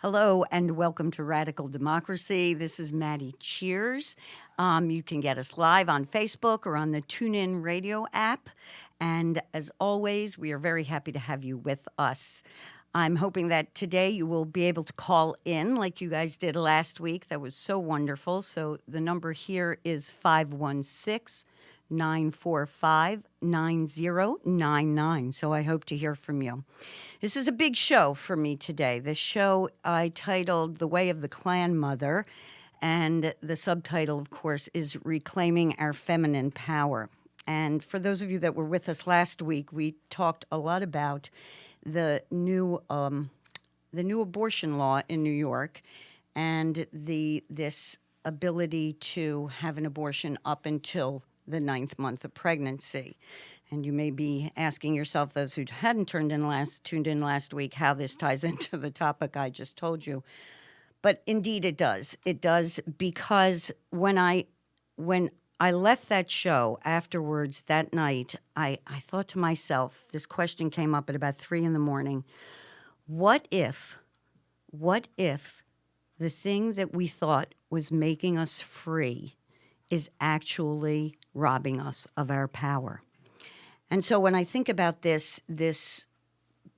Hello and welcome to Radical Democracy. This is Maddie Cheers. You can get us live on Facebook or on the TuneIn Radio app. And as always, we are very happy to have you with us. I'm hoping that today you will be able to call in like you guys did last week. That was so wonderful. So the number here is 516 945 9099. So I hope to hear from you. This is a big show for me today. This show I titled The Way of the ClanMother, and the subtitle, of course, is Reclaiming Our Feminine Power. And for those of you that were with us last week, we talked a lot about the new abortion law in New York and this ability to have an abortion up until the 9th month of pregnancy. And you may be asking yourself, those who hadn't tuned in last week, how this ties into the topic I just told you. But indeed it does. It does, because when I left that show afterwards that night, I thought to myself, this question came up at about 3 a.m. What if the thing that we thought was making us free is actually robbing us of our power? And so when I think about this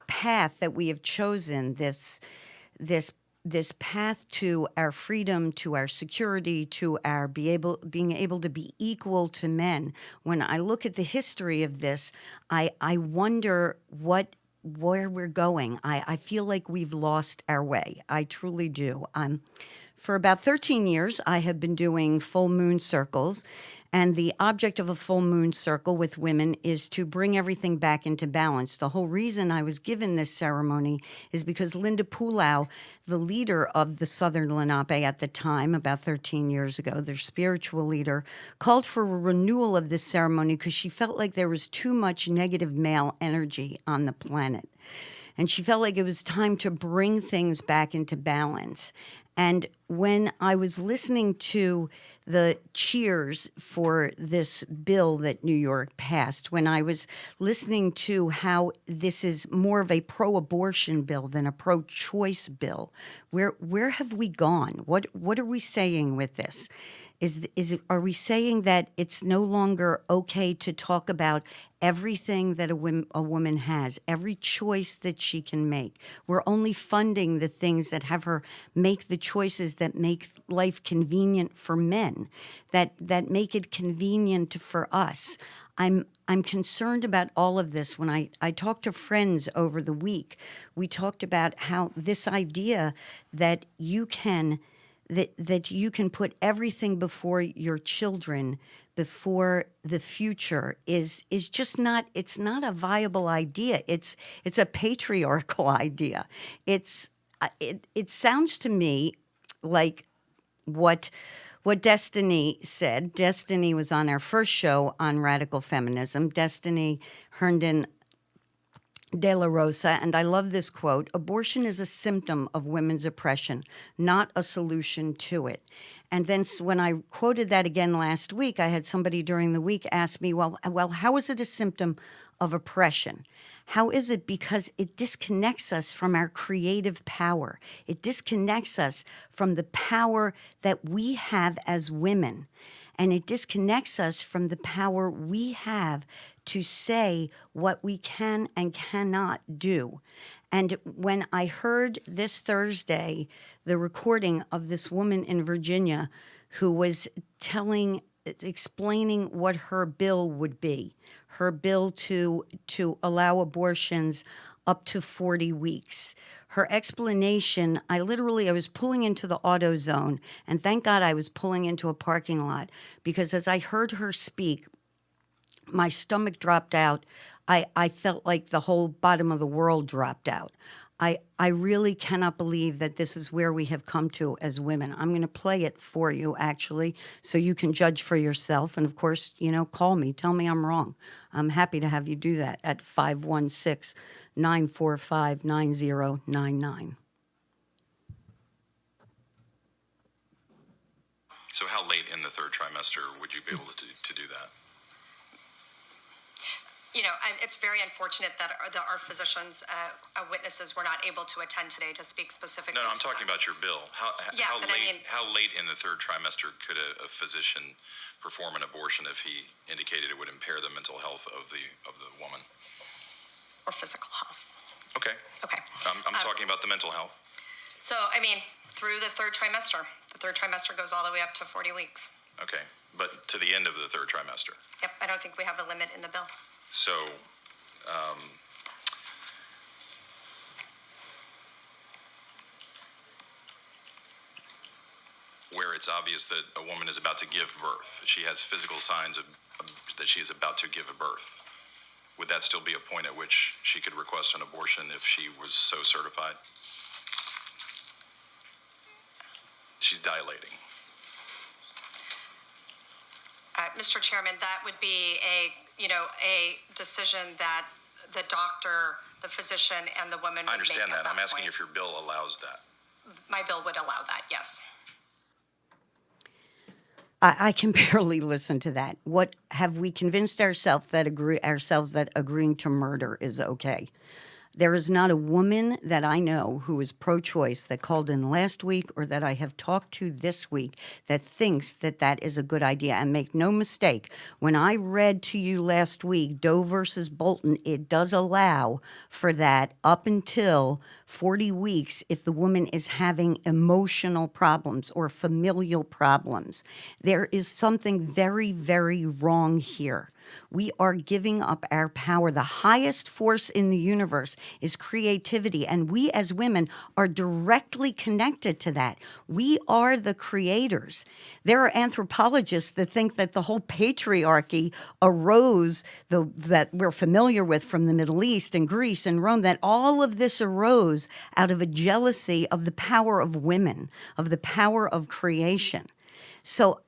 path that we have chosen, this path to our freedom, to our security, to our being able to be equal to men, when I look at the history of this, I wonder where we're going. I feel like we've lost our way. I truly do. For about 13 years, I have been doing full moon circles, and the object of a full moon circle with women is to bring everything back into balance. The whole reason I was given this ceremony is because Linda Pulau, the leader of the Southern Lenape at the time, about 13 years ago, their spiritual leader, called for a renewal of this ceremony because she felt like there was too much negative male energy on the planet. And she felt like it was time to bring things back into balance. And when I was listening to the cheers for this bill that New York passed, when I was listening to how this is more of a pro-abortion bill than a pro-choice bill, where have we gone? What are we saying with this? Are we saying that it's no longer okay to talk about everything that a woman has, every choice that she can make? We're only funding the things that have her make the choices that make life convenient for men, that make it convenient for us. I'm concerned about all of this. When I talked to friends over the week, we talked about how this idea that you can put everything before your children, before the future, is just not. It's not a viable idea. It's a patriarchal idea. It sounds to me like what Destiny said. Destiny was on our first show on radical feminism. Destiny Herndon De La Rosa, and I love this quote: "Abortion is a symptom of women's oppression, not a solution to it." And then when I quoted that again last week, I had somebody during the week ask me, well, how is it a symptom of oppression? How is it? Because it disconnects us from our creative power. It disconnects us from the power that we have as women. And it disconnects us from the power we have to say what we can and cannot do. And when I heard this Thursday the recording of this woman in Virginia who was explaining what her bill would be, her bill to allow abortions up to 40 weeks. Her explanation, I was pulling into the auto zone, and thank God I was pulling into a parking lot, because as I heard her speak, my stomach dropped out. I felt like the whole bottom of the world dropped out. I really cannot believe that this is where we have come to as women. I'm going to play it for you, actually, so you can judge for yourself. And of course, call me. Tell me I'm wrong. I'm happy to have you do that at 516-945-9099. So how late in the third trimester would you be able to do that? It's very unfortunate that our physicians, witnesses, were not able to attend today to speak specifically. No, I'm talking about your bill. How late in the third trimester could a physician perform an abortion if he indicated it would impair the mental health of the woman? Or physical health. Okay. Okay. I'm talking about the mental health. So, through the third trimester. The third trimester goes all the way up to 40 weeks. Okay, but to the end of the third trimester. Yep, I don't think we have a limit in the bill. So, where it's obvious that a woman is about to give birth, she has physical signs that she is about to give a birth, would that still be a point at which she could request an abortion if she was so certified? She's dilating. Mr. Chairman, that would be a decision that the doctor, the physician, and the woman would make. I understand that. I'm asking point. if your bill allows that. My bill would allow that, yes. I can barely listen to that. What have we convinced ourselves that agreeing to murder is okay? There is not a woman that I know who is pro-choice that called in last week or that I have talked to this week that thinks that that is a good idea. And make no mistake, when I read to you last week, Doe versus Bolton, it does allow for that up until 40 weeks if the woman is having emotional problems or familial problems. There is something very, very wrong here. We are giving up our power. The highest force in the universe is creativity, and we as women are directly connected to that. We are the creators. There are anthropologists that think that the whole patriarchy arose, that we're familiar with from the Middle East and Greece and Rome, that all of this arose out of a jealousy of the power of women, of the power of creation. So,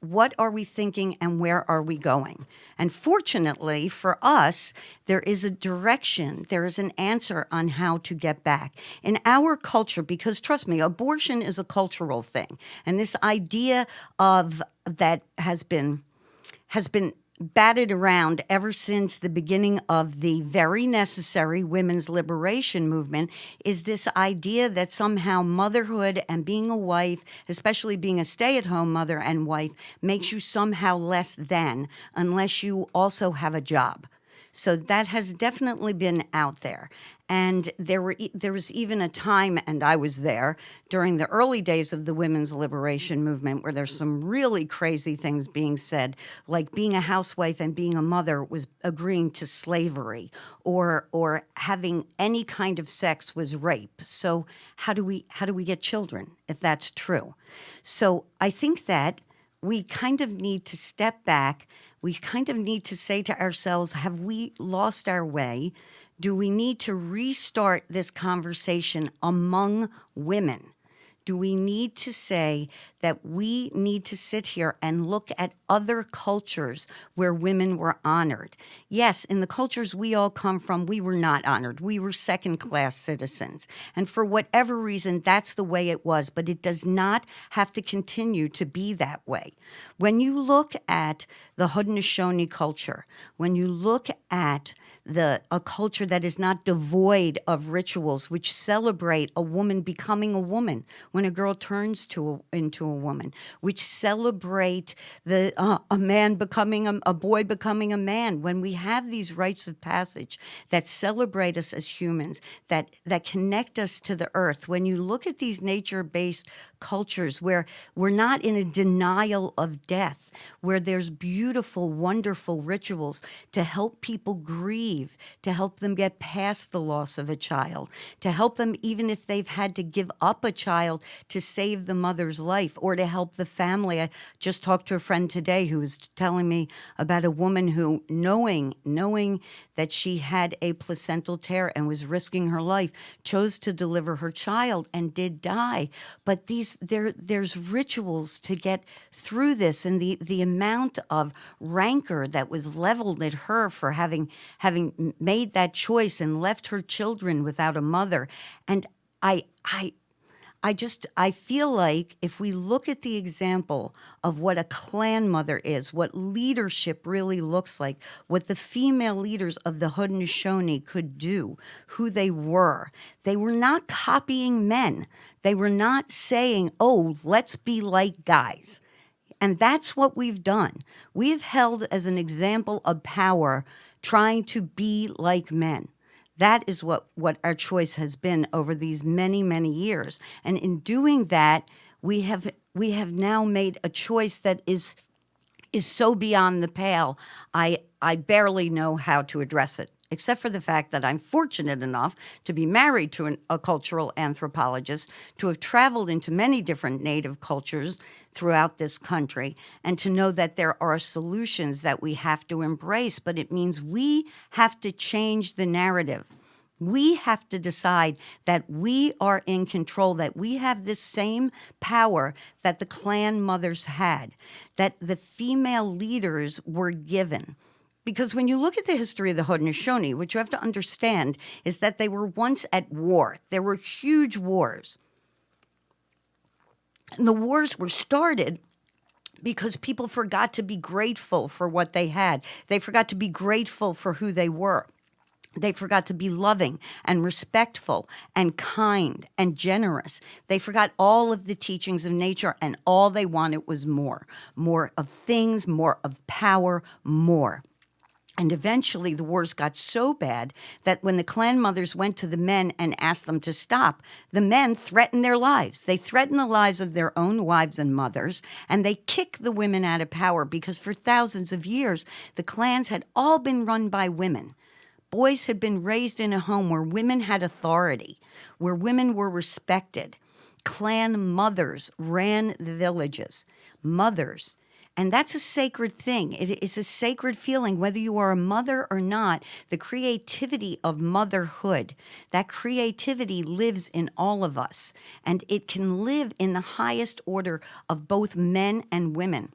what are we thinking and where are we going? And fortunately for us, there is a direction, there is an answer on how to get back. In our culture, because trust me, abortion is a cultural thing. And this idea of that has been batted around ever since the beginning of the very necessary women's liberation movement is this idea that somehow motherhood and being a wife, especially being a stay-at-home mother and wife, makes you somehow less than unless you also have a job. So that has definitely been out there. And there was even a time, and I was there, during the early days of the women's liberation movement where there's some really crazy things being said, like being a housewife and being a mother was agreeing to slavery, or having any kind of sex was rape. So how do we get children if that's true? So I think that we kind of need to step back. We kind of need to say to ourselves, have we lost our way? Do we need to restart this conversation among women? Do we need to say that we need to sit here and look at other cultures where women were honored? Yes, in the cultures we all come from, we were not honored. We were second-class citizens. And for whatever reason, that's the way it was. But it does not have to continue to be that way. When you look at the Haudenosaunee culture, when you look at a culture that is not devoid of rituals which celebrate a woman becoming a woman when a girl turns into a woman, which celebrate a man becoming a boy becoming a man. When we have these rites of passage that celebrate us as humans, that connect us to the earth, when you look at these nature-based cultures where we're not in a denial of death, where there's beautiful, wonderful rituals to help people grieve, to help them get past the loss of a child, to help them even if they've had to give up a child to save the mother's life or to help the family. I just talked to a friend today who was telling me about a woman who, knowing that she had a placental tear and was risking her life, chose to deliver her child and did die. But there's rituals to get through this, and the amount of rancor that was leveled at her for having made that choice and left her children without a mother. And I feel like if we look at the example of what a clan mother is, what leadership really looks like, what the female leaders of the Haudenosaunee could do, who they were not copying men. They were not saying, oh, let's be like guys. And that's what we've done. We've held as an example of power trying to be like men. That is what our choice has been over these many, many years. And in doing that, we have now made a choice that is so beyond the pale, I barely know how to address it, except for the fact that I'm fortunate enough to be married to a cultural anthropologist, to have traveled into many different Native cultures throughout this country, and to know that there are solutions that we have to embrace, but it means we have to change the narrative. We have to decide that we are in control, that we have this same power that the clan mothers had, that the female leaders were given. Because when you look at the history of the Haudenosaunee, what you have to understand is that they were once at war. There were huge wars. And the wars were started because people forgot to be grateful for what they had. They forgot to be grateful for who they were. They forgot to be loving and respectful and kind and generous. They forgot all of the teachings of nature, and all they wanted was more. More of things, more of power, more. And eventually the wars got so bad that when the clan mothers went to the men and asked them to stop, the men threatened their lives. They threatened the lives of their own wives and mothers, and they kicked the women out of power because for thousands of years, the clans had all been run by women. Boys had been raised in a home where women had authority, where women were respected. Clan mothers ran the villages. Mothers. And that's a sacred thing. It is a sacred feeling, whether you are a mother or not. The creativity of motherhood, that creativity lives in all of us. And it can live in the highest order of both men and women.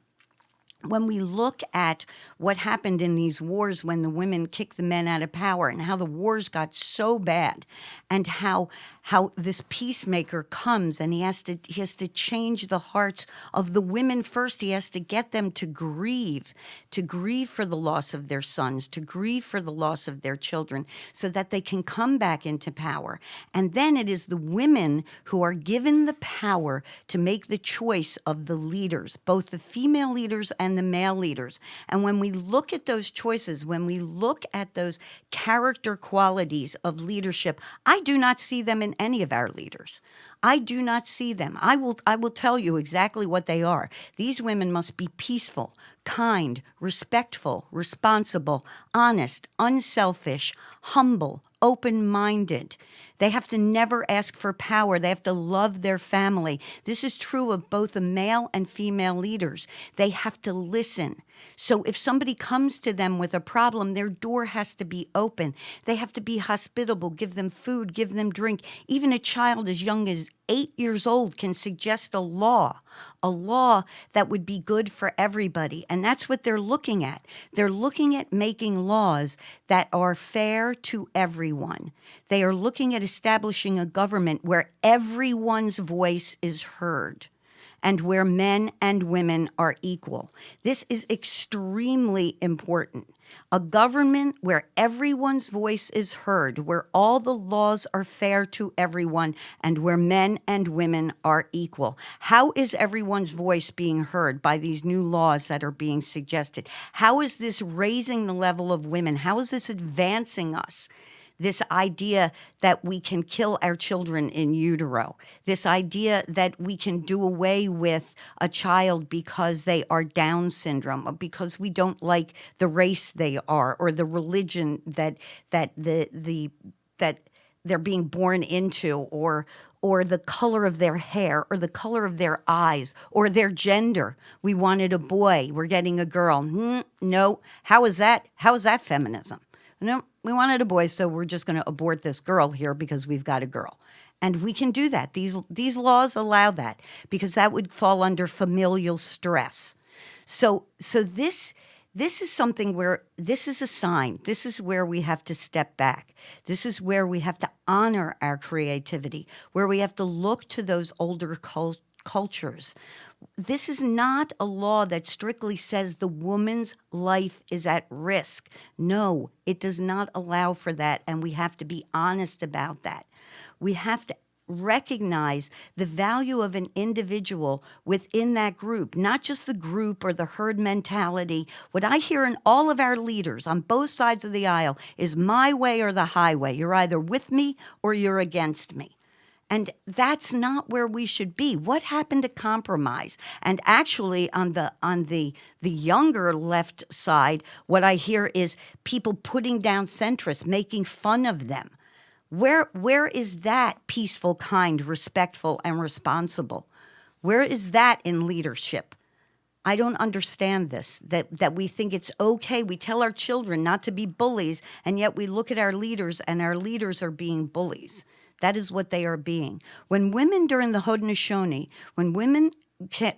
When we look at what happened in these wars when the women kicked the men out of power, and how the wars got so bad, and how this peacemaker comes and he has to change the hearts of the women first. He has to get them to grieve for the loss of their sons, to grieve for the loss of their children, so that they can come back into power. And then it is the women who are given the power to make the choice of the leaders, both the female leaders and the male leaders. And when we look at those choices, when we look at those character qualities of leadership, I do not see them in any of our leaders. I do not see them. I will tell you exactly what they are. These women must be peaceful, kind, respectful, responsible, honest, unselfish, humble, open-minded. They have to never ask for power. They have to love their family. This is true of both the male and female leaders. They have to listen. So if somebody comes to them with a problem, their door has to be open. They have to be hospitable, give them food, give them drink. Even a child as young as 8 years old can suggest a law that would be good for everybody. And that's what they're looking at. They're looking at making laws that are fair to everyone. They are looking at establishing a government where everyone's voice is heard, and where men and women are equal. This is extremely important. A government where everyone's voice is heard, where all the laws are fair to everyone, and where men and women are equal. How is everyone's voice being heard by these new laws that are being suggested? How is this raising the level of women? How is this advancing us? This idea that we can kill our children in utero, this idea that we can do away with a child because they are Down syndrome, or because we don't like the race they are, or the religion that they're being born into, or the color of their hair, or the color of their eyes, or their gender. We wanted a boy, we're getting a girl. No, how is that feminism? No, we wanted a boy, so we're just going to abort this girl here because we've got a girl. And we can do that. These laws allow that, because that would fall under familial stress. So this is something where this is a sign. This is where we have to step back. This is where we have to honor our creativity, where we have to look to those older cultures. This is not a law that strictly says the woman's life is at risk. No, it does not allow for that, and we have to be honest about that. We have to recognize the value of an individual within that group, not just the group or the herd mentality. What I hear in all of our leaders on both sides of the aisle is my way or the highway. You're either with me or you're against me. And that's not where we should be. What happened to compromise? And actually, on the younger left side, what I hear is people putting down centrists, making fun of them. Where is that peaceful, kind, respectful, and responsible? Where is that in leadership? I don't understand this, that we think it's okay. We tell our children not to be bullies, and yet we look at our leaders, and our leaders are being bullies. That is what they are being. When women during the Haudenosaunee, when women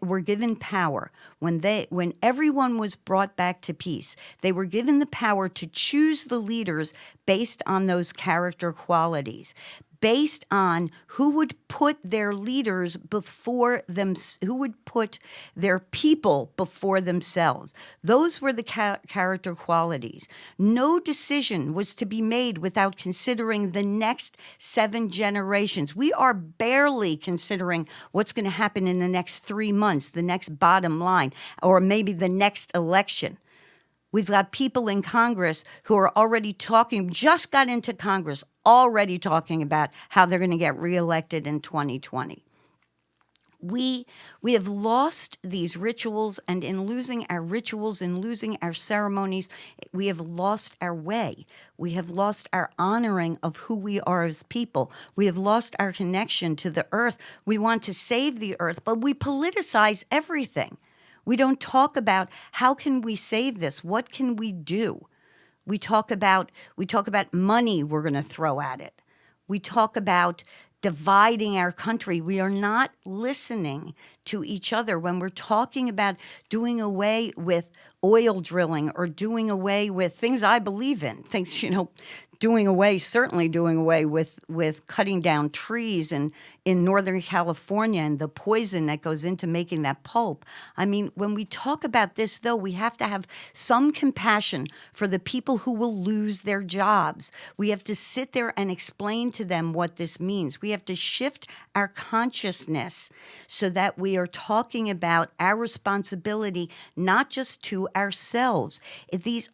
were given power, when everyone was brought back to peace, they were given the power to choose the leaders based on those character qualities, based on who would put their leaders before them, who would put their people before themselves. Those were the character qualities. No decision was to be made without considering the next 7 generations. We are barely considering what's going to happen in the next 3 months, the next bottom line, or maybe the next election. We've got people in Congress who are already talking, just got into Congress, already talking about how they're going to get reelected in 2020. We have lost these rituals, and in losing our rituals, in losing our ceremonies, we have lost our way. We have lost our honoring of who we are as people. We have lost our connection to the earth. We want to save the earth, but we politicize everything. We don't talk about how can we save this? What can we do? We talk about money we're going to throw at it. We talk about dividing our country. We are not listening to each other when we're talking about doing away with oil drilling or doing away with things I believe in, things, certainly doing away with cutting down trees in Northern California and the poison that goes into making that pulp. I mean, when we talk about this, though, we have to have some compassion for the people who will lose their jobs. We have to sit there and explain to them what this means. We have to shift our consciousness so that we are talking about our responsibility, not just to ourselves.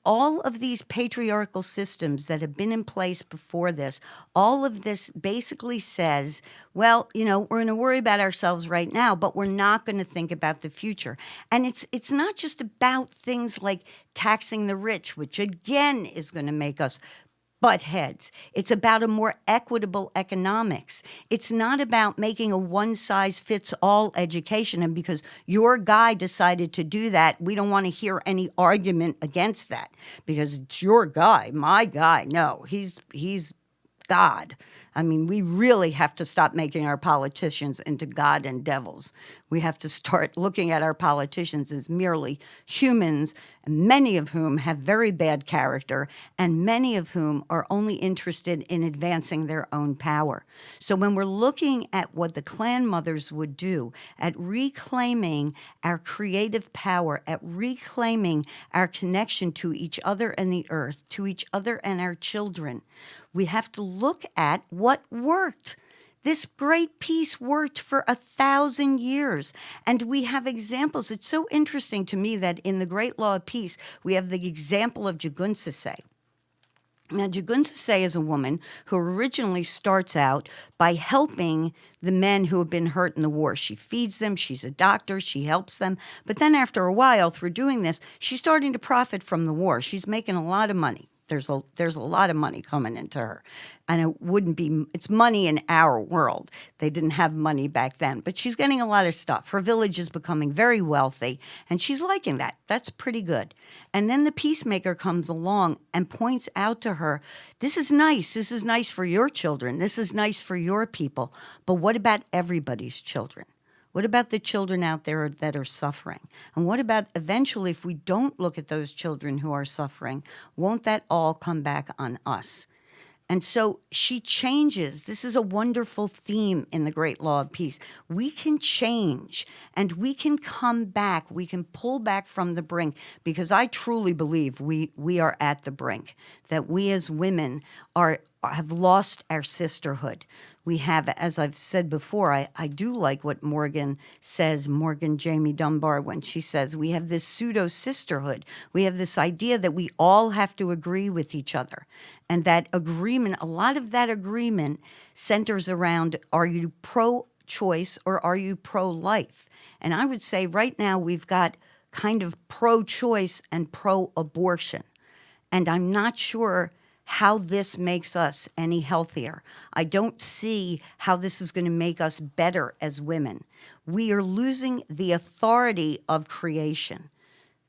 All of these patriarchal systems that have been in place before this, all of this basically says, well, we're going to worry about ourselves right now, but we're not going to think about the future. And it's not just about things like taxing the rich, which again is going to make us butt heads. It's about a more equitable economics. It's not about making a one-size-fits-all education, and because your guy decided to do that, we don't want to hear any argument against that because it's your guy, my guy. No, he's God. I mean, we really have to stop making our politicians into God and devils. We have to start looking at our politicians as merely humans, many of whom have very bad character, and many of whom are only interested in advancing their own power. So when we're looking at what the ClanMothers would do, at reclaiming our creative power, at reclaiming our connection to each other and the earth, to each other and our children, we have to look at what worked. This great peace worked for 1,000 years, and we have examples. It's so interesting to me that in the Great Law of Peace, we have the example of Jugunsase. Now, Jugunsase is a woman who originally starts out by helping the men who have been hurt in the war. She feeds them, she's a doctor, she helps them. But then after a while, through doing this, she's starting to profit from the war. She's making a lot of money. There's a lot of money coming into her. And it's money in our world. They didn't have money back then, but she's getting a lot of stuff. Her village is becoming very wealthy, and she's liking that. That's pretty good. And then the peacemaker comes along and points out to her, this is nice. This is nice for your children. This is nice for your people. But what about everybody's children? What about the children out there that are suffering? And what about eventually, if we don't look at those children who are suffering, won't that all come back on us? And so she changes. This is a wonderful theme in the Great Law of Peace. We can change and we can come back. We can pull back from the brink, because I truly believe we are at the brink, that we as women have lost our sisterhood. We have, as I've said before, I do like what Morgan says, Morgan Jamie Dunbar, when she says we have this pseudo sisterhood. We have this idea that we all have to agree with each other. And that agreement, a lot of that agreement centers around, are you pro-choice or are you pro-life? And I would say right now we've got kind of pro-choice and pro-abortion. And I'm not sure how this makes us any healthier. I don't see how this is going to make us better as women. We are losing the authority of creation.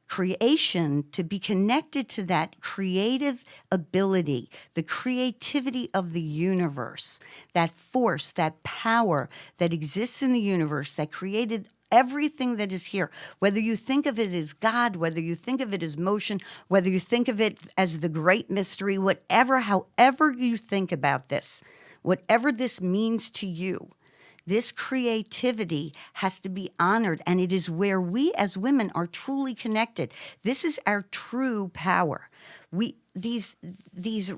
Creation, to be connected to that creative ability, the creativity of the universe, that force, that power that exists in the universe that created everything that is here, whether you think of it as God, whether you think of it as motion, whether you think of it as the great mystery, however you think about this, whatever this means to you, this creativity has to be honored, and it is where we as women are truly connected. This is our true power. These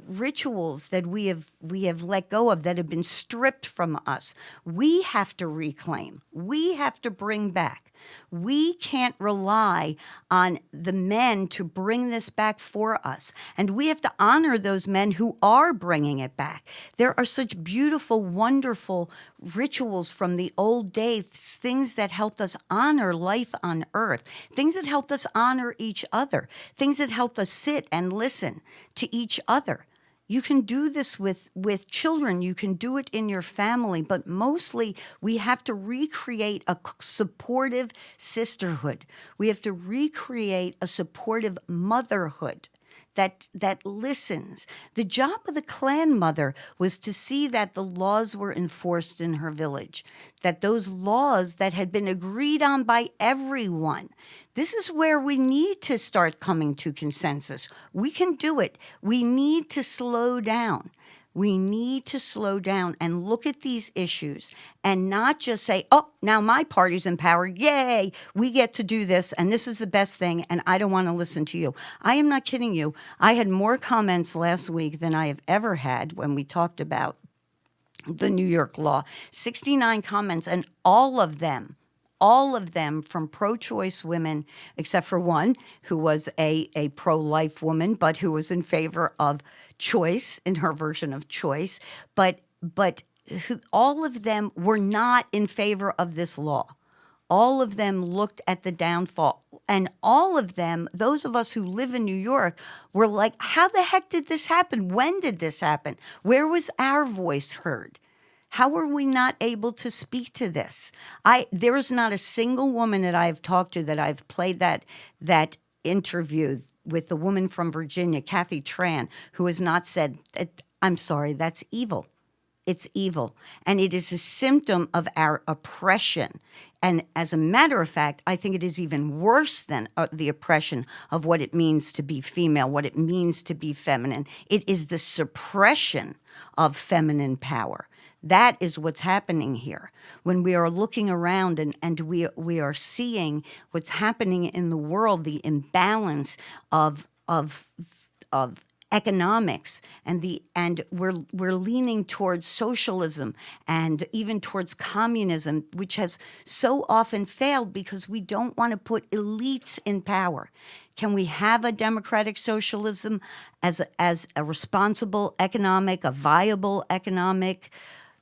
rituals that we have let go of, that have been stripped from us, we have to reclaim. We have to bring back. We can't rely on the men to bring this back for us. And we have to honor those men who are bringing it back. There are such beautiful, wonderful rituals from the old days, things that helped us honor life on earth, things that helped us honor each other, things that helped us sit and listen to each other. You can do this with children. You can do it in your family. But mostly, we have to recreate a supportive sisterhood. We have to recreate a supportive motherhood that listens. The job of the ClanMother was to see that the laws were enforced in her village, that those laws that had been agreed on by everyone. This is where we need to start coming to consensus. We can do it. We need to slow down. We need to slow down and look at these issues and not just say, oh, now my party's in power. Yay, we get to do this, and this is the best thing, and I don't want to listen to you. I am not kidding you. I had more comments last week than I have ever had when we talked about the New York law. 69 comments, and all of them from pro-choice women, except for one who was a pro-life woman, but who was in favor of choice in her version of choice. But all of them were not in favor of this law. All of them looked at the downfall. And all of them, those of us who live in New York, were like, how the heck did this happen? When did this happen? Where was our voice heard? How are we not able to speak to this? There is not a single woman that I've talked to that I've played that interview with the woman from Virginia, Pt.3, who has not said, I'm sorry, that's evil. It's evil. And it is a symptom of our oppression. And as a matter of fact, I think it is even worse than the oppression of what it means to be female, what it means to be feminine. It is the suppression of feminine power. That is what's happening here. When we are looking around and we are seeing what's happening in the world, the imbalance of economics, and we're leaning towards socialism and even towards communism, which has so often failed because we don't want to put elites in power. Can we have a democratic socialism as a responsible economic, a viable economic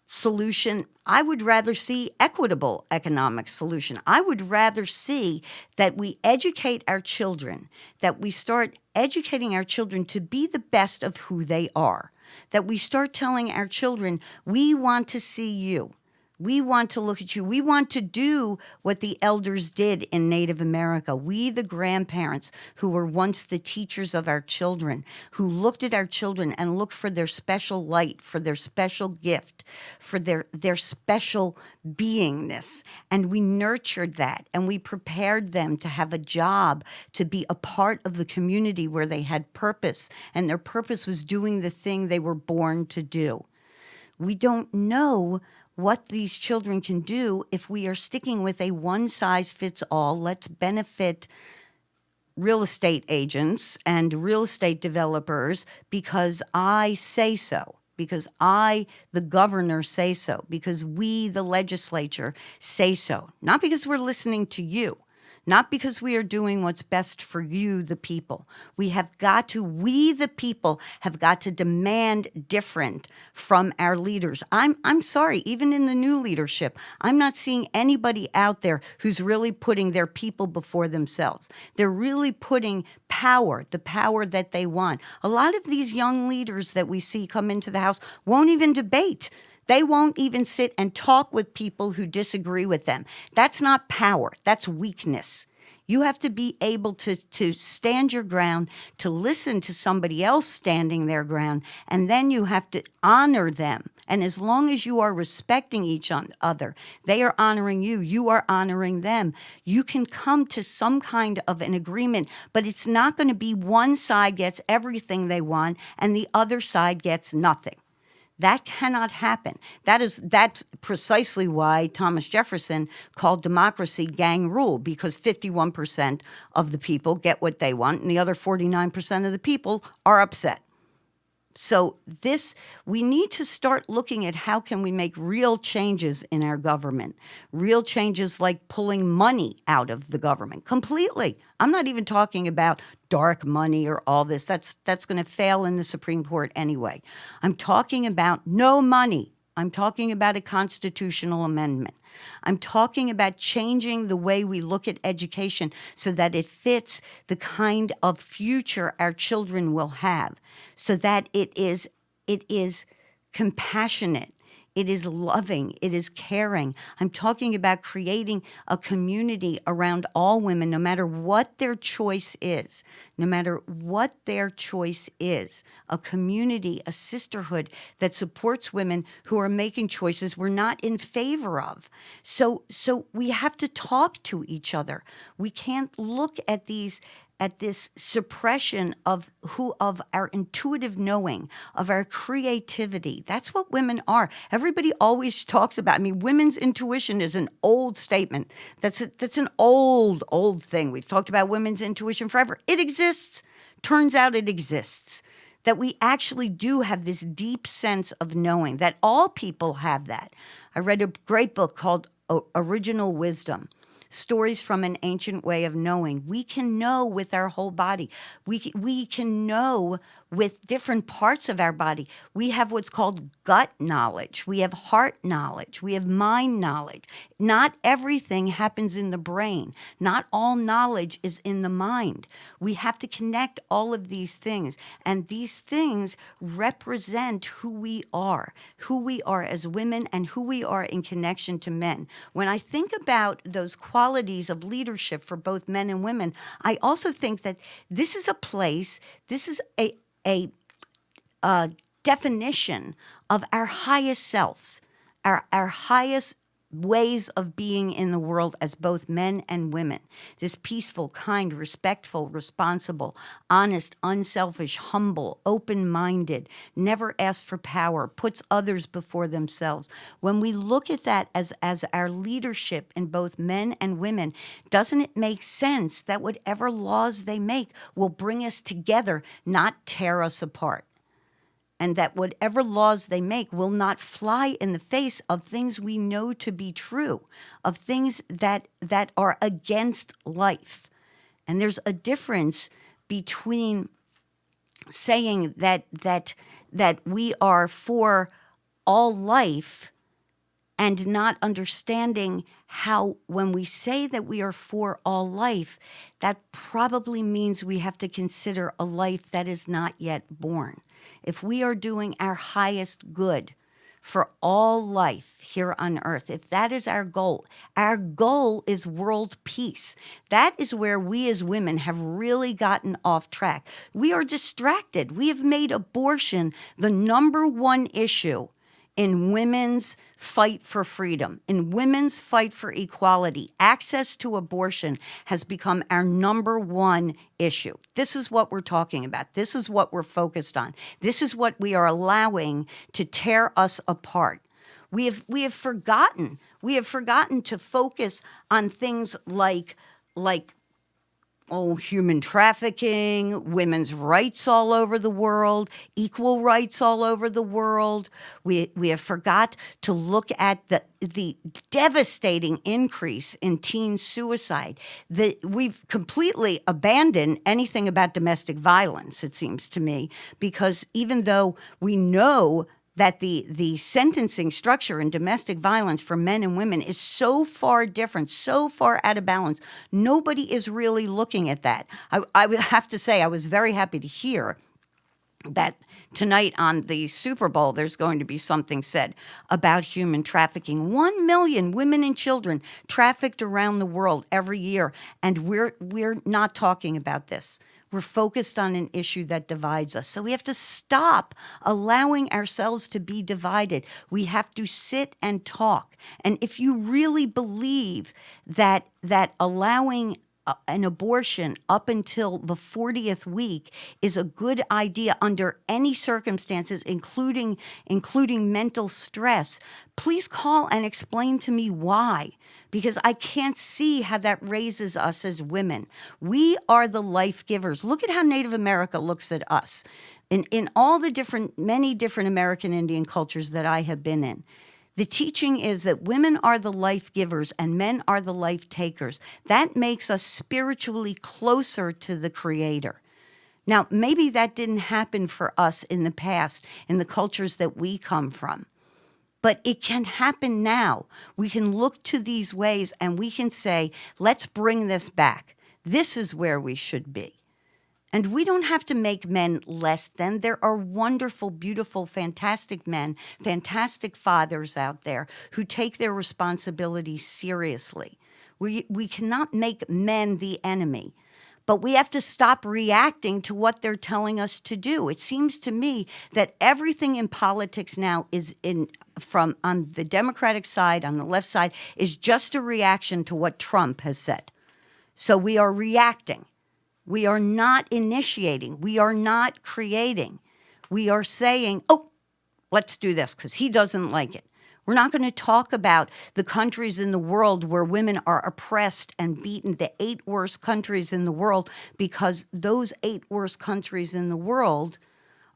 solution? I would rather see equitable economic solution. I would rather see that we educate our children, that we start educating our children to be the best of who they are, that we start telling our children, we want to see you. We want to look at you. We want to do what the elders did in Native America. We, the grandparents, who were once the teachers of our children, who looked at our children and looked for their special light, for their special gift, for their special beingness. And we nurtured that, and we prepared them to have a job, to be a part of the community where they had purpose, and their purpose was doing the thing they were born to do. We don't know what these children can do if we are sticking with a one-size-fits-all, let's benefit real estate agents and real estate developers because I say so, because I, the governor, say so, because we, the legislature, say so. Not because we're listening to you. Not because we are doing what's best for you, the people. We, the people, have got to demand different from our leaders. I'm sorry, even in the new leadership, I'm not seeing anybody out there who's really putting their people before themselves. They're really putting power, the power that they want. A lot of these young leaders that we see come into the House won't even debate. They won't even sit and talk with people who disagree with them. That's not power. That's weakness. You have to be able to stand your ground, to listen to somebody else standing their ground, and then you have to honor them. And as long as you are respecting each other, they are honoring you, you are honoring them. You can come to some kind of an agreement, but it's not going to be one side gets everything they want and the other side gets nothing. That cannot happen. That's precisely why Thomas Jefferson called democracy gang rule, because 51% of the people get what they want and the other 49% of the people are upset. So we need to start looking at how can we make real changes in our government, real changes like pulling money out of the government completely. I'm not even talking about dark money or all this. That's going to fail in the Supreme Court anyway. I'm talking about no money. I'm talking about a constitutional amendment. I'm talking about changing the way we look at education so that it fits the kind of future our children will have, so that it is compassionate, it is loving, it is caring. I'm talking about creating a community around all women, no matter what their choice is, a community, a sisterhood that supports women who are making choices we're not in favor of. So we have to talk to each other. We can't look at this suppression of our intuitive knowing, of our creativity. That's what women are. Everybody always talks about, women's intuition is an old statement. That's an old thing. We've talked about women's intuition forever. It exists. Turns out it exists. That we actually do have this deep sense of knowing, that all people have that. I read a great book called Original Wisdom. Stories from an ancient way of knowing. We can know with our whole body. We can know with different parts of our body. We have what's called gut knowledge. We have heart knowledge. We have mind knowledge. Not everything happens in the brain. Not all knowledge is in the mind. We have to connect all of these things. And these things represent who we are as women and who we are in connection to men. When I think about those qualities of leadership for both men and women, I also think that this is a definition of our highest selves, our highest ways of being in the world as both men and women. This peaceful, kind, respectful, responsible, honest, unselfish, humble, open-minded, never asks for power, puts others before themselves. When we look at that as our leadership in both men and women, doesn't it make sense that whatever laws they make will bring us together, not tear us apart? And that whatever laws they make will not fly in the face of things we know to be true, of things that are against life. And there's a difference between saying that we are for all life and not understanding how, when we say that we are for all life, that probably means we have to consider a life that is not yet born. If we are doing our highest good for all life here on earth, if that is our goal is world peace. That is where we as women have really gotten off track. We are distracted. We have made abortion the number one issue in women's fight for freedom, in women's fight for equality. Access to abortion has become our number one issue. This is what we're talking about. This is what we're focused on. This is what we are allowing to tear us apart. We have forgotten to focus on things like human trafficking, women's rights all over the world, equal rights all over the world. We have forgot to look at the devastating increase in teen suicide. We've completely abandoned anything about domestic violence, it seems to me, because even though we know that the sentencing structure in domestic violence for men and women is so far different, so far out of balance, nobody is really looking at that. I would have to say I was very happy to hear that tonight on the Super Bowl, there's going to be something said about human trafficking. 1 million women and children trafficked around the world every year, and we're not talking about this. We're focused on an issue that divides us. So we have to stop allowing ourselves to be divided. We have to sit and talk. And if you really believe that allowing an abortion up until the 40th week is a good idea under any circumstances, including mental stress, please call and explain to me why. Because I can't see how that raises us as women. We are the life givers. Look at how Native America looks at us. In all the many different American Indian cultures that I have been in, the teaching is that women are the life givers and men are the life takers. That makes us spiritually closer to the Creator. Now, maybe that didn't happen for us in the past, in the cultures that we come from. But it can happen now. We can look to these ways and we can say, let's bring this back. This is where we should be. And we don't have to make men less than. There are wonderful, beautiful, fantastic men, fantastic fathers out there who take their responsibilities seriously. We cannot make men the enemy. But we have to stop reacting to what they're telling us to do. It seems to me that everything in politics now is on the Democratic side, on the left side, is just a reaction to what Trump has said. So we are reacting. We are not initiating. We are not creating. We are saying, oh, let's do this because he doesn't like it. We're not going to talk about the countries in the world where women are oppressed and beaten, the 8 worst countries in the world, because those 8 worst countries in the world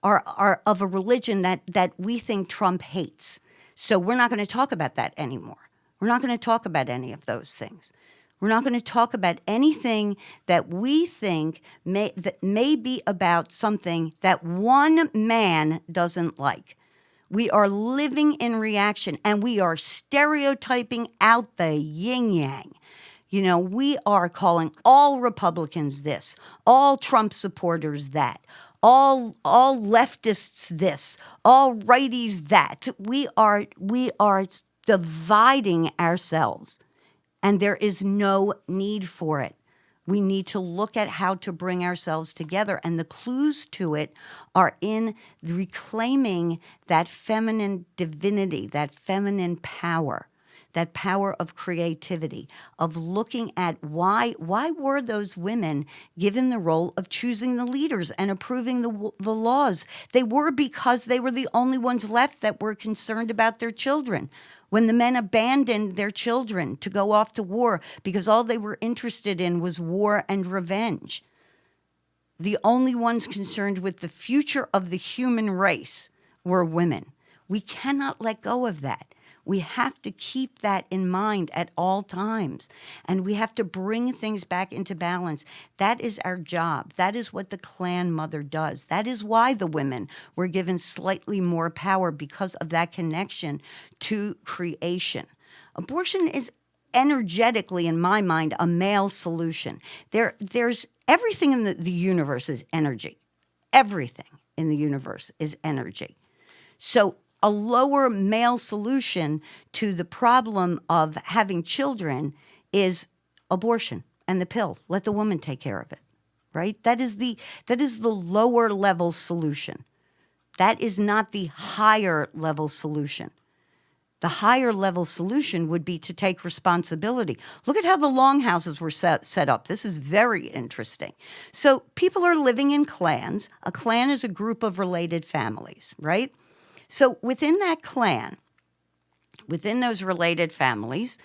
are of a religion that we think Trump hates. So we're not going to talk about that anymore. We're not going to talk about any of those things. We're not going to talk about anything that we think may be about something that one man doesn't like. We are living in reaction, and we are stereotyping out the yin-yang. You know, we are calling all Republicans this, all Trump supporters that, all leftists this, all righties that. We are dividing ourselves, and there is no need for it. We need to look at how to bring ourselves together. And the clues to it are in reclaiming that feminine divinity, that feminine power, that power of creativity, of looking at why were those women given the role of choosing the leaders and approving the laws? They were because they were the only ones left that were concerned about their children. When the men abandoned their children to go off to war because all they were interested in was war and revenge. The only ones concerned with the future of the human race were women. We cannot let go of that. We have to keep that in mind at all times. And we have to bring things back into balance. That is our job. That is what the ClanMother does. That is why the women were given slightly more power, because of that connection to creation. Abortion is energetically, in my mind, a male solution. There's everything in the universe is energy. Everything in the universe is energy. So a lower male solution to the problem of having children is abortion and the pill. Let the woman take care of it, right? That is the lower level solution. That is not the higher level solution. The higher level solution would be to take responsibility. Look at how the longhouses were set up. This is very interesting. So people are living in clans. A clan is a group of related families, right? So within that clan, within those related families,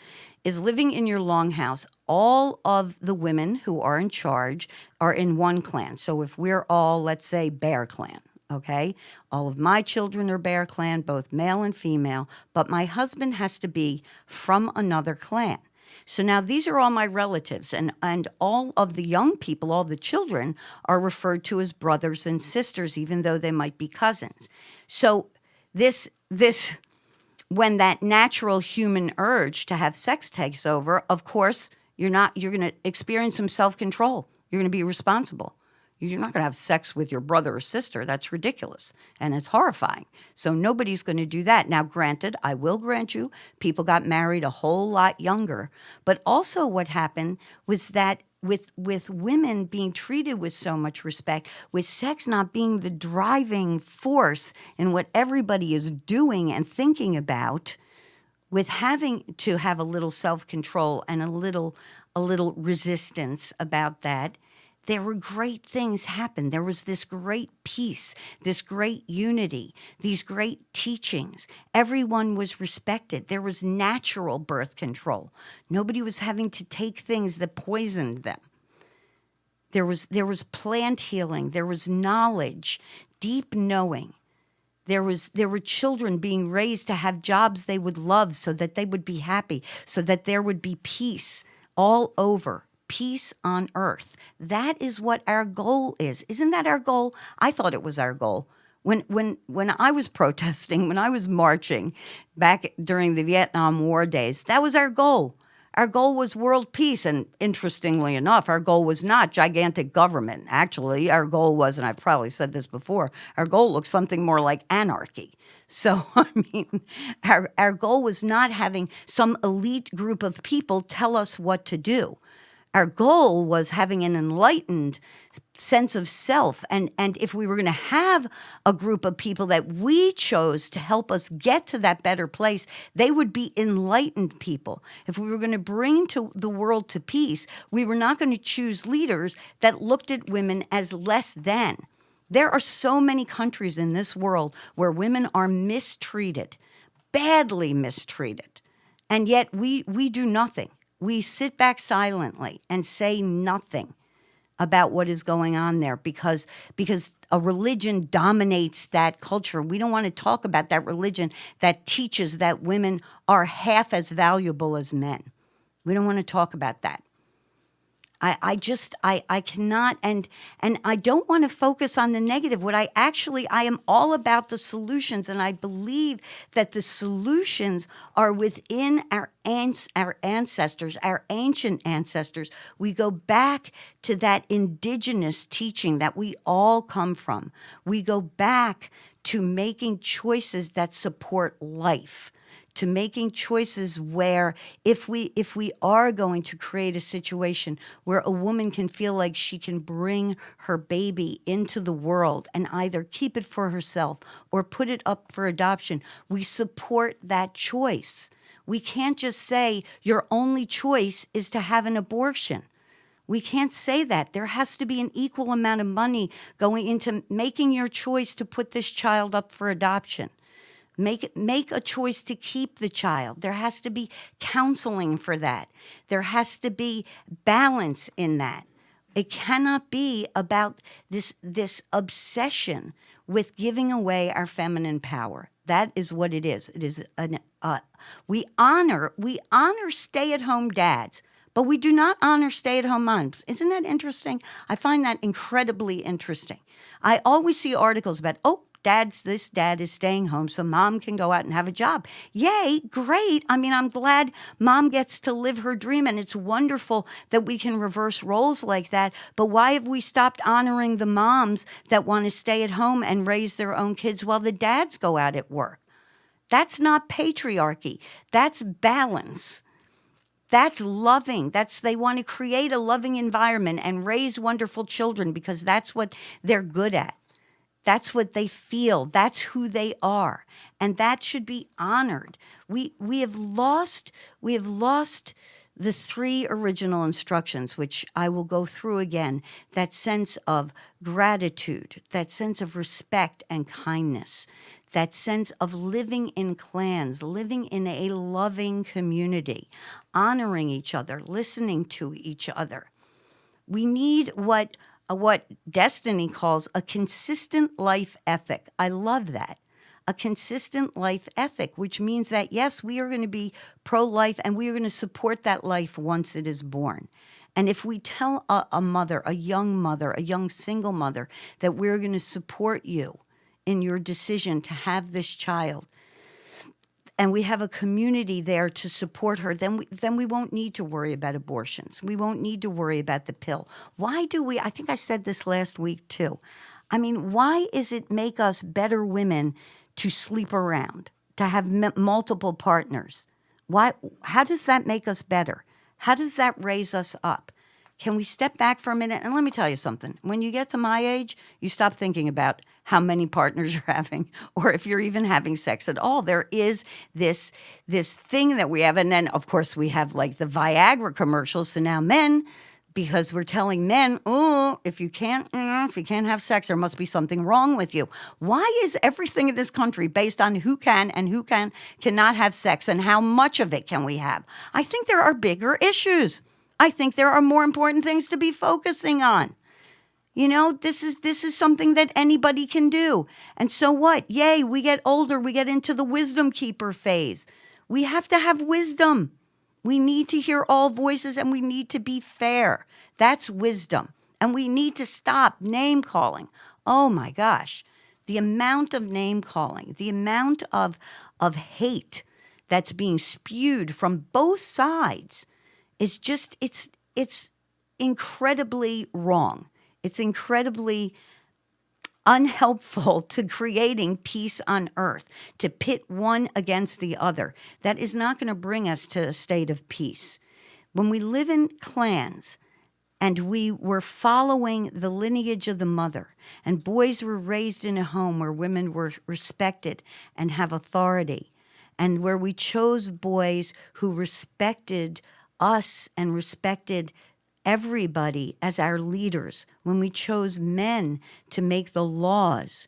is living in your longhouse. All of the women who are in charge are in one clan. So if we're all, let's say, Bear Clan, okay? All of my children are Bear Clan, both male and female, but my husband has to be from another clan. So now these are all my relatives, and all of the young people, all the children, are referred to as brothers and sisters, even though they might be cousins. So this when that natural human urge to have sex takes over, of course, you're going to experience some self-control. You're going to be responsible. You're not going to have sex with your brother or sister. That's ridiculous, and it's horrifying. So nobody's going to do that. Now, granted, I will grant you, people got married a whole lot younger. But also what happened was that with women being treated with so much respect, with sex not being the driving force in what everybody is doing and thinking about, with having to have a little self-control and a little resistance about that, there were great things happen. There was this great peace, this great unity, these great teachings. Everyone was respected. There was natural birth control. Nobody was having to take things that poisoned them. There was plant healing. There was knowledge, deep knowing. There were children being raised to have jobs they would love so that they would be happy, so that there would be peace all over. Peace on earth. That is what our goal is. Isn't that our goal? I thought it was our goal. When I was protesting, when I was marching back during the Vietnam War days, that was our goal. Our goal was world peace. And interestingly enough, our goal was not gigantic government. Actually, our goal was, and I've probably said this before, our goal looked something more like anarchy. So, I mean, our goal was not having some elite group of people tell us what to do. Our goal was having an enlightened sense of self. And if we were going to have a group of people that we chose to help us get to that better place, they would be enlightened people. If we were going to bring to the world to peace, we were not going to choose leaders that looked at women as less than. There are so many countries in this world where women are mistreated, badly mistreated, and yet we do nothing. We sit back silently and say nothing about what is going on there because a religion dominates that culture. We don't want to talk about that religion that teaches that women are half as valuable as men. We don't want to talk about that. I cannot, and I don't want to focus on the negative. I am all about the solutions, and I believe that the solutions are within our ancestors, our ancient ancestors. We go back to that indigenous teaching that we all come from. We go back to making choices that support life, to making choices where if we are going to create a situation where a woman can feel like she can bring her baby into the world and either keep it for herself or put it up for adoption, we support that choice. We can't just say your only choice is to have an abortion. We can't say that. There has to be an equal amount of money going into making your choice to put this child up for adoption. Make a choice to keep the child. There has to be counseling for that. There has to be balance in that. It cannot be about this obsession with giving away our feminine power. That is what it is. It is we honor stay-at-home dads, but we do not honor stay-at-home moms. Isn't that interesting? I find that incredibly interesting. I always see articles about, this dad is staying home so mom can go out and have a job. Yay, great. I mean, I'm glad mom gets to live her dream, and it's wonderful that we can reverse roles like that. But why have we stopped honoring the moms that want to stay at home and raise their own kids while the dads go out at work? That's not patriarchy. That's balance. That's loving. They want to create a loving environment and raise wonderful children because that's what they're good at. That's what they feel. That's who they are. And that should be honored. We have lost the 3 original instructions, which I will go through again. That sense of gratitude, that sense of respect and kindness, that sense of living in clans, living in a loving community, honoring each other, listening to each other. We need what Destiny calls a consistent life ethic. I love that. A consistent life ethic, which means that, yes, we are going to be pro-life and we are going to support that life once it is born. And if we tell a mother, a young single mother, that we're going to support you in your decision to have this child, and we have a community there to support her, then we won't need to worry about abortions. We won't need to worry about the pill. Why do we? I think I said this last week too. I mean, why is it make us better women to sleep around, to have multiple partners? Why? How does that make us better? How does that raise us up? Can we step back for a minute? And let me tell you something. When you get to my age, you stop thinking about how many partners you're having or if you're even having sex at all. There is this thing that we have. And then, of course, we have like the Viagra commercials. So now men, because we're telling men, oh, if you can't have sex, there must be something wrong with you. Why is everything in this country based on who can and who cannot have sex and how much of it can we have? I think there are bigger issues. I think there are more important things to be focusing on. You know, this is something that anybody can do. And so what? Yay, we get older, we get into the wisdom keeper phase. We have to have wisdom. We need to hear all voices and we need to be fair. That's wisdom. And we need to stop name calling. Oh my gosh. The amount of name calling, the amount of hate that's being spewed from both sides is just, it's incredibly wrong. It's incredibly unhelpful to creating peace on earth, to pit one against the other. That is not going to bring us to a state of peace. When we live in clans and we were following the lineage of the mother, and boys were raised in a home where women were respected and have authority, and where we chose boys who respected us and respected everybody as our leaders, when we chose men to make the laws,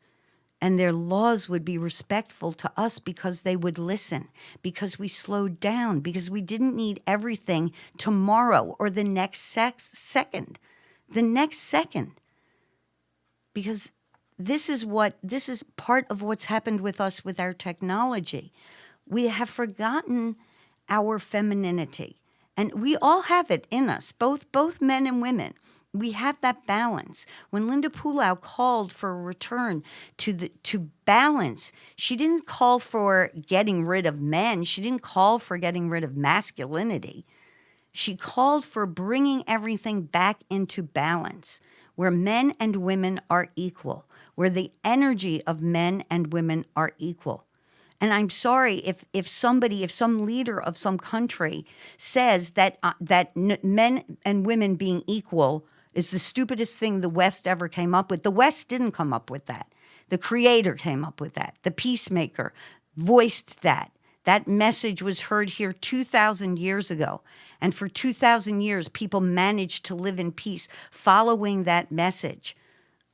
and their laws would be respectful to us because they would listen, because we slowed down, because we didn't need everything tomorrow or the next second. The next second. Because this is part of what's happened with us with our technology. We have forgotten our femininity. And we all have it in us, both men and women. We have that balance. When Linda Pulau called for a return to balance, she didn't call for getting rid of men. She didn't call for getting rid of masculinity. She called for bringing everything back into balance, where men and women are equal, where the energy of men and women are equal. And I'm sorry if some leader of some country says that men and women being equal is the stupidest thing the West ever came up with. The West didn't come up with that. The Creator came up with that. The Peacemaker voiced that. That message was heard here 2,000 years ago. And for 2,000 years, people managed to live in peace following that message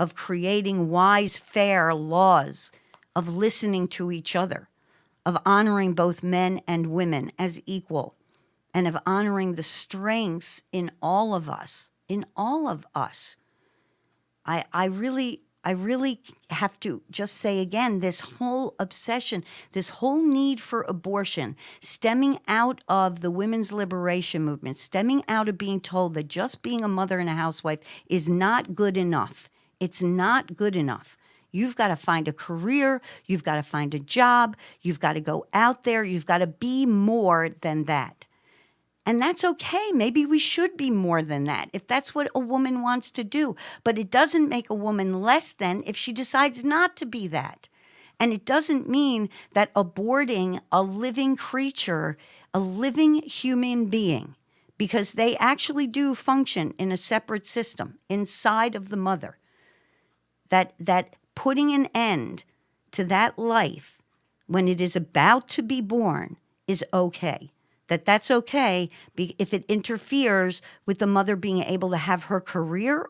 of creating wise, fair laws, of listening to each other, of honoring both men and women as equal, and of honoring the strengths in all of us, I really have to just say again, this whole obsession, this whole need for abortion, stemming out of the women's liberation movement, stemming out of being told that just being a mother and a housewife is not good enough. It's not good enough. You've got to find a career. You've got to find a job. You've got to go out there. You've got to be more than that. And that's okay. Maybe we should be more than that if that's what a woman wants to do. But it doesn't make a woman less than if she decides not to be that. And it doesn't mean that aborting a living creature, a living human being, because they actually do function in a separate system inside of the mother, that putting an end to that life when it is about to be born is okay. That's okay if it interferes with the mother being able to have her career.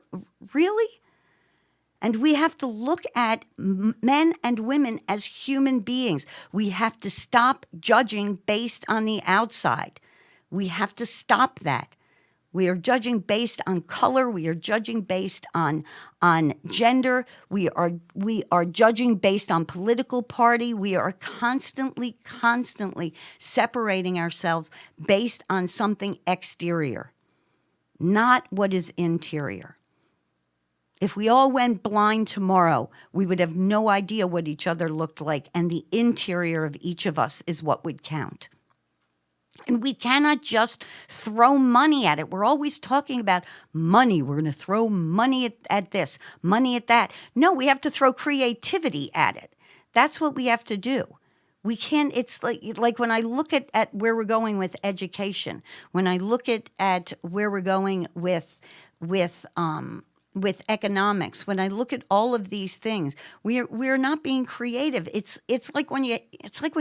Really? And we have to look at men and women as human beings. We have to stop judging based on the outside. We have to stop that. We are judging based on color. We are judging based on gender. We are judging based on political party. We are constantly separating ourselves based on something exterior, not what is interior. If we all went blind tomorrow, we would have no idea what each other looked like, and the interior of each of us is what would count. And we cannot just throw money at it. We're always talking about money. We're going to throw money at this, money at that. No, we have to throw creativity at it. That's what we have to do. We can't, it's like when I look at where we're going with education, when I look at where we're going with economics, when I look at all of these things, we're not being creative. It's like when you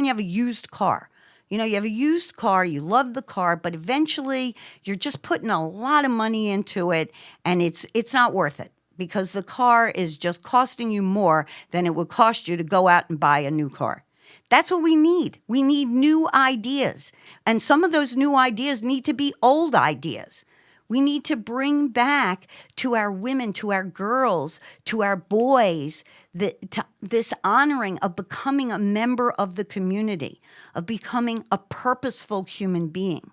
have a used car. You know, you have a used car, you love the car, but eventually you're just putting a lot of money into it, and it's not worth it because the car is just costing you more than it would cost you to go out and buy a new car. That's what we need. We need new ideas. And some of those new ideas need to be old ideas. We need to bring back to our women, to our girls, to our boys, this honoring of becoming a member of the community, of becoming a purposeful human being.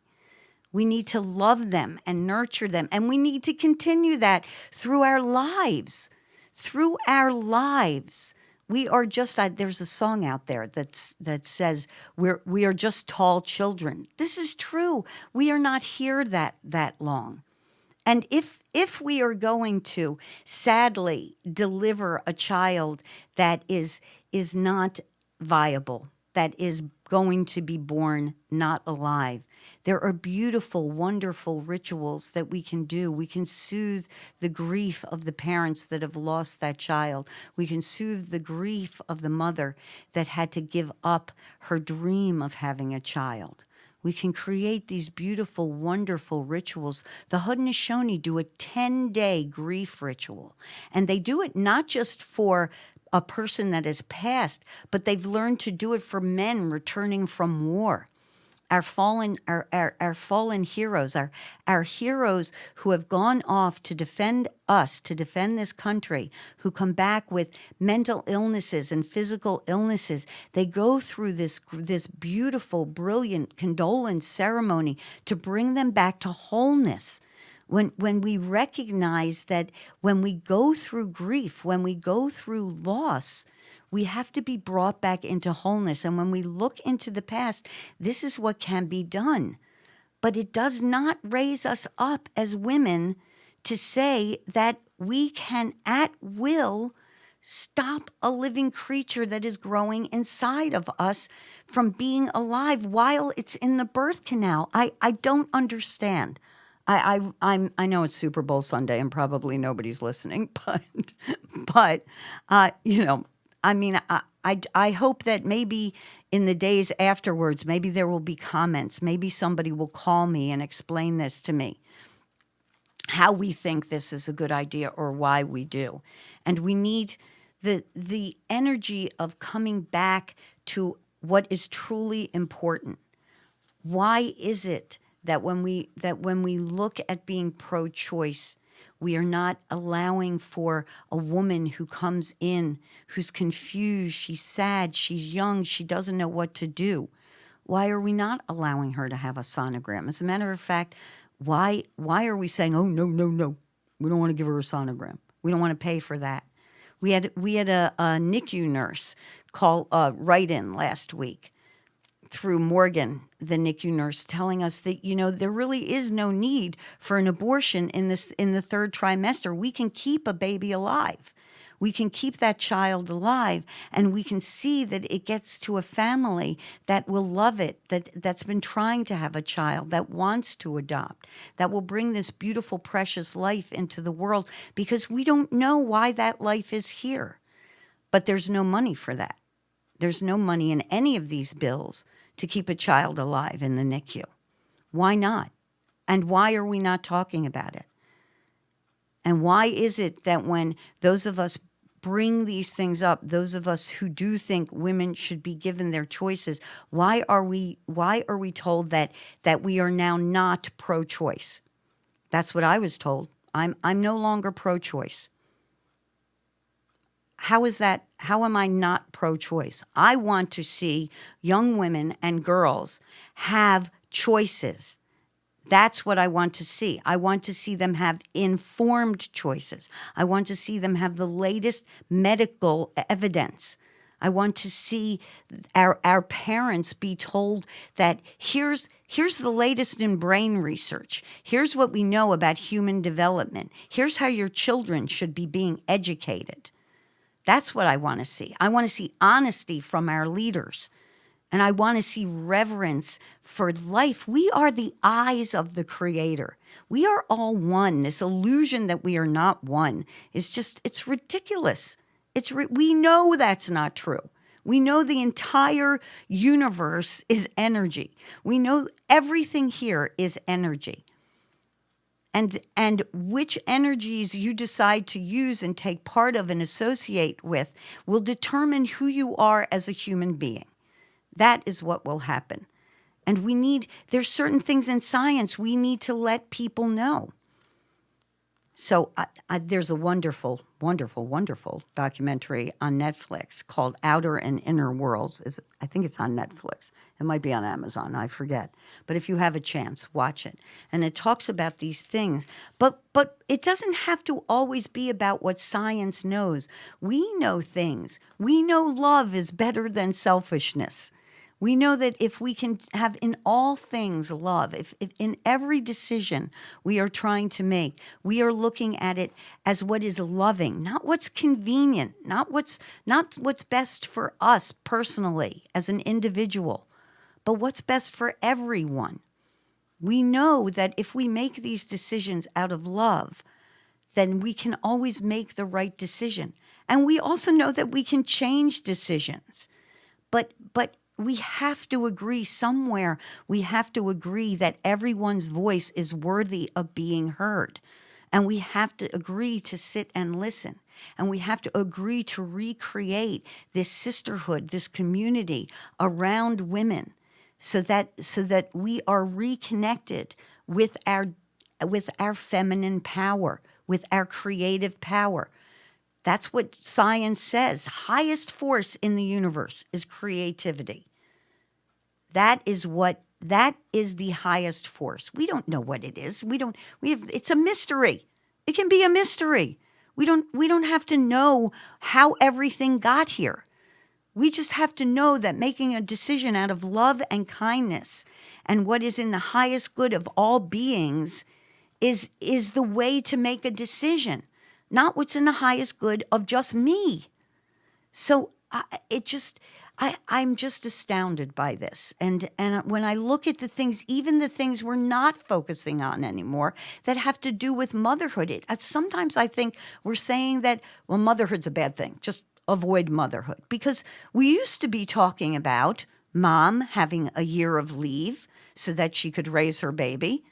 We need to love them and nurture them, and we need to continue that through our lives. Through our lives. We are just, there's a song out there that says, we are just tall children. This is true. We are not here that long. And if we are going to sadly deliver a child that is not viable, that is going to be born not alive, there are beautiful, wonderful rituals that we can do. We can soothe the grief of the parents that have lost that child. We can soothe the grief of the mother that had to give up her dream of having a child. We can create these beautiful, wonderful rituals. The Haudenosaunee do a 10-day grief ritual. And they do it not just for a person that has passed, but they've learned to do it for men returning from war. Our fallen heroes, our heroes who have gone off to defend us, to defend this country, who come back with mental illnesses and physical illnesses. They go through this beautiful, brilliant condolence ceremony to bring them back to wholeness. When we recognize that when we go through grief, when we go through loss, we have to be brought back into wholeness. And when we look into the past, this is what can be done. But it does not raise us up as women to say that we can at will stop a living creature that is growing inside of us from being alive while it's in the birth canal. I don't understand. I know it's Super Bowl Sunday and probably nobody's listening, but you know, I mean, I hope that maybe in the days afterwards, maybe there will be comments. Maybe somebody will call me and explain this to me, how we think this is a good idea or why we do. And we need the energy of coming back to what is truly important. Why is it that when we look at being pro-choice, we are not allowing for a woman who comes in, who's confused, she's sad, she's young, she doesn't know what to do? Why are we not allowing her to have a sonogram? As a matter of fact, why are we saying, oh, no, we don't want to give her a sonogram. We don't want to pay for that. We had a NICU nurse write in last week through Morgan, the NICU nurse, telling us that, you know, there really is no need for an abortion in the third trimester. We can keep a baby alive. we can keep that child alive, and we can see that it gets to a family that will love it, that's been trying to have a child, that wants to adopt, that will bring this beautiful, precious life into the world, because we don't know why that life is here. But there's no money for that. There's no money in any of these bills to keep a child alive in the NICU. Why not? And why are we not talking about it? And why is it that when those of us bring these things up, those of us who do think women should be given their choices, why are we told that we are now not pro-choice? That's what I was told. I'm no longer pro-choice. How is that? How am I not pro-choice? I want to see young women and girls have choices. That's what I want to see. I want to see them have informed choices. I want to see them have the latest medical evidence. I want to see our parents be told that here's the latest in brain research. Here's what we know about human development. Here's how your children should be being educated. That's what I want to see. I want to see honesty from our leaders. And I want to see reverence for life. We are the eyes of the Creator. We are all one. This illusion that we are not one is just, it's ridiculous. We know that's not true. We know the entire universe is energy. We know everything here is energy. And which energies you decide to use and take part of and associate with will determine who you are as a human being. That is what will happen. And there's certain things in science we need to let people know. So there's a wonderful, wonderful, wonderful documentary on Netflix called Outer and Inner Worlds. I think it's on Netflix. It might be on Amazon, I forget. But if you have a chance, watch it. And it talks about these things. But it doesn't have to always be about what science knows. We know things. We know love is better than selfishness. We know that if we can have in all things love, if in every decision we are trying to make, we are looking at it as what is loving, not what's convenient, not what's best for us personally as an individual, but what's best for everyone. We know that if we make these decisions out of love, then we can always make the right decision. And we also know that we can change decisions. But we have to agree somewhere. We have to agree that everyone's voice is worthy of being heard. And we have to agree to sit and listen. And we have to agree to recreate this sisterhood, this community around women so that we are reconnected with our feminine power, with our creative power. That's what science says. Highest force in the universe is creativity. That is the highest force. We don't know what it is. It's a mystery. It can be a mystery. We don't have to know how everything got here. We just have to know that making a decision out of love and kindness and what is in the highest good of all beings is the way to make a decision, not what's in the highest good of just me. So I'm just astounded by this. And when I look at the things, even the things we're not focusing on anymore that have to do with motherhood, sometimes I think we're saying that, well, motherhood's a bad thing. Just avoid motherhood. Because we used to be talking about mom having a year of leave so that she could raise her baby,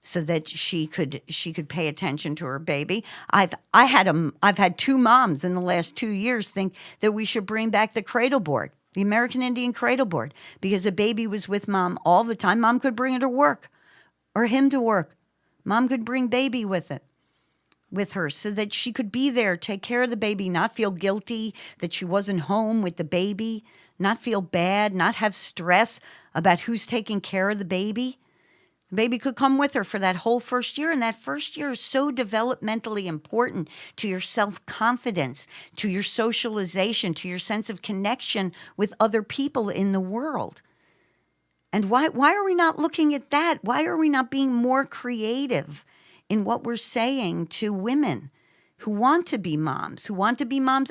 so that she could pay attention to her baby. I've had two moms in the last 2 years think that we should bring back the cradle board, the American Indian cradle board, because a baby was with mom all the time. Mom could bring it to work or him to work. Mom could bring baby with her so that she could be there, take care of the baby, not feel guilty that she wasn't home with the baby, not feel bad, not have stress about who's taking care of the baby. The baby could come with her for that whole first year, and that first year is so developmentally important to your self-confidence, to your socialization, to your sense of connection with other people in the world. And why are we not looking at that? Why are we not being more creative in what we're saying to women? who want to be moms,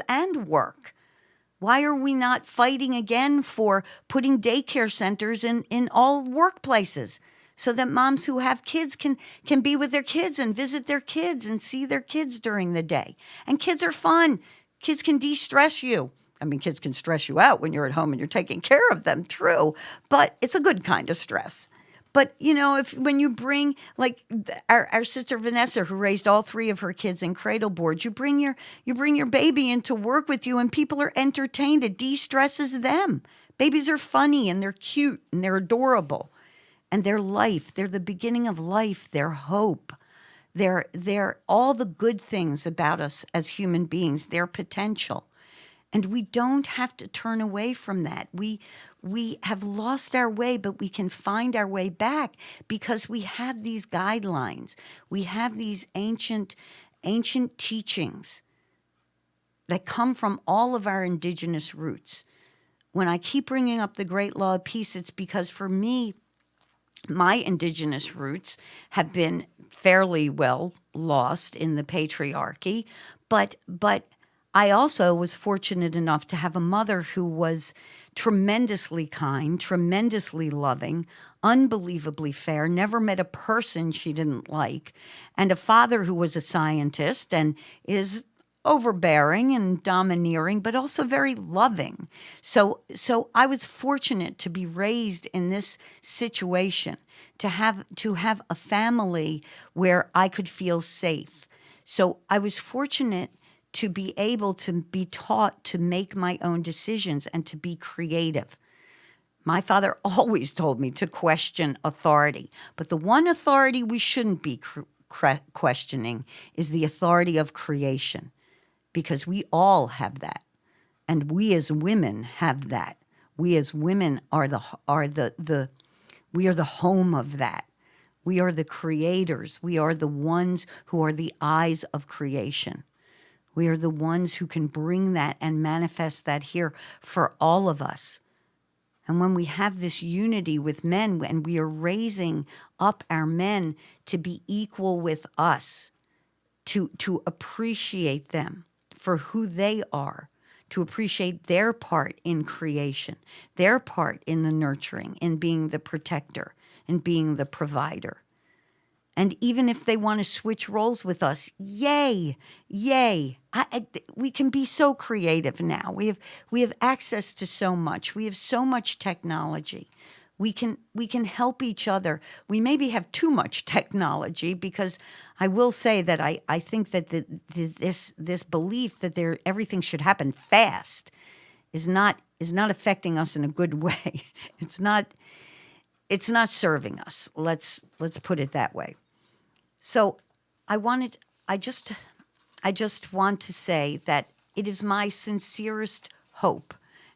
and work. Why are we not fighting again for putting daycare centers in all workplaces so that moms who have kids can be with their kids and visit their kids and see their kids during the day? And kids are fun. Kids can de-stress you. I mean, kids can stress you out when you're at home and you're taking care of them, true, but it's a good kind of stress. But, when you bring, like our sister Vanessa, who raised all three of her kids in cradle boards, you bring your baby into work with you and people are entertained. It de-stresses them. Babies are funny and they're cute and they're adorable. And they're life. They're the beginning of life. They're hope. They're all the good things about us as human beings. Their potential. And we don't have to turn away from that. We have lost our way, but we can find our way back because we have these guidelines. We have these ancient teachings that come from all of our indigenous roots. When I keep bringing up the Great Law of Peace, it's because for me, my indigenous roots have been fairly well lost in the patriarchy, but I also was fortunate enough to have a mother who was tremendously kind, tremendously loving, unbelievably fair, never met a person she didn't like, and a father who was a scientist and is overbearing and domineering, but also very loving. So I was fortunate to be raised in this situation, to have a family where I could feel safe. So I was fortunate to be able to be taught to make my own decisions and to be creative. My father always told me to question authority, but the one authority we shouldn't be questioning is the authority of creation, because we all have that, and we as women have that. We as women are the home of that. We are the creators. We are the ones who are the eyes of creation. We are the ones who can bring that and manifest that here for all of us. And when we have this unity with men, and we are raising up our men to be equal with us, to appreciate them for who they are, to appreciate their part in creation, their part in the nurturing, in being the protector, in being the provider. And even if they want to switch roles with us, yay, yay. We can be so creative now. We have access to so much. We have so much technology. We can help each other. We maybe have too much technology, because I will say that I think that this belief that everything should happen fast is not affecting us in a good way. It's not serving us. Let's put it that way. So I just want to say that it is my sincerest hope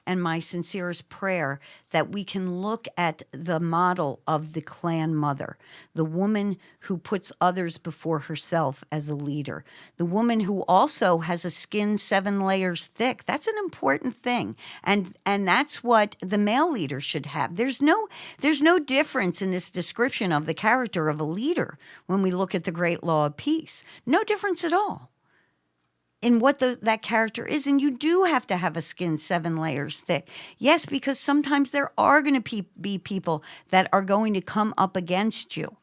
and my sincerest prayer that we can look at the model of the clan mother, the woman who puts others before herself as a leader, the woman who also has a skin 7 layers thick. That's an important thing. And that's what the male leader should have. There's no difference in this description of the character of a leader when we look at the Great Law of Peace. No difference at all in what that character is. And you do have to have a skin 7 layers thick. Yes, because sometimes there are going to be people that are going to come up against you.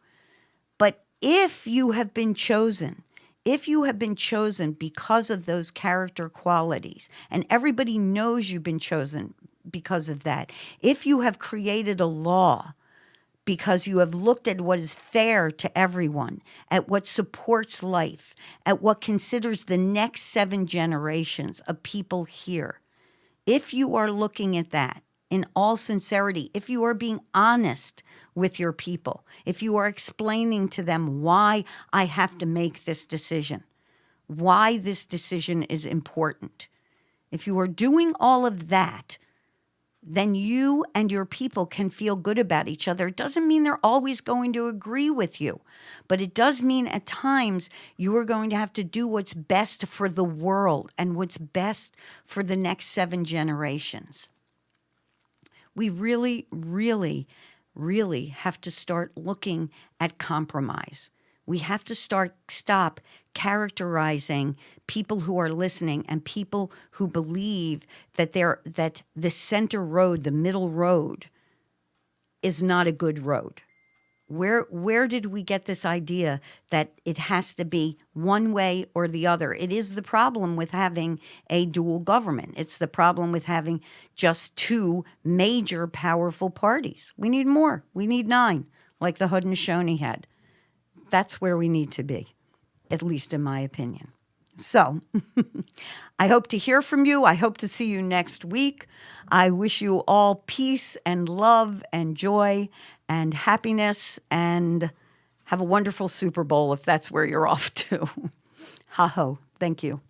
But if you have been chosen because of those character qualities, and everybody knows you've been chosen because of that, if you have created a law because you have looked at what is fair to everyone, at what supports life, at what considers the next 7 generations of people here. If you are looking at that in all sincerity, if you are being honest with your people, if you are explaining to them why I have to make this decision, why this decision is important, if you are doing all of that, then you and your people can feel good about each other. It doesn't mean they're always going to agree with you, but it does mean at times you are going to have to do what's best for the world and what's best for the next 7 generations. We really, really, really have to start looking at compromise. We have to stop characterizing people who are listening and people who believe that that the center road, the middle road, is not a good road. Where did we get this idea that it has to be one way or the other? It is the problem with having a dual government. It's the problem with having just two major powerful parties. We need more. We need 9, like the Haudenosaunee had. That's where we need to be, at least in my opinion. So I hope to hear from you. I hope to see you next week. I wish you all peace and love and joy and happiness, and have a wonderful Super Bowl if that's where you're off to. Ha ho. Thank you.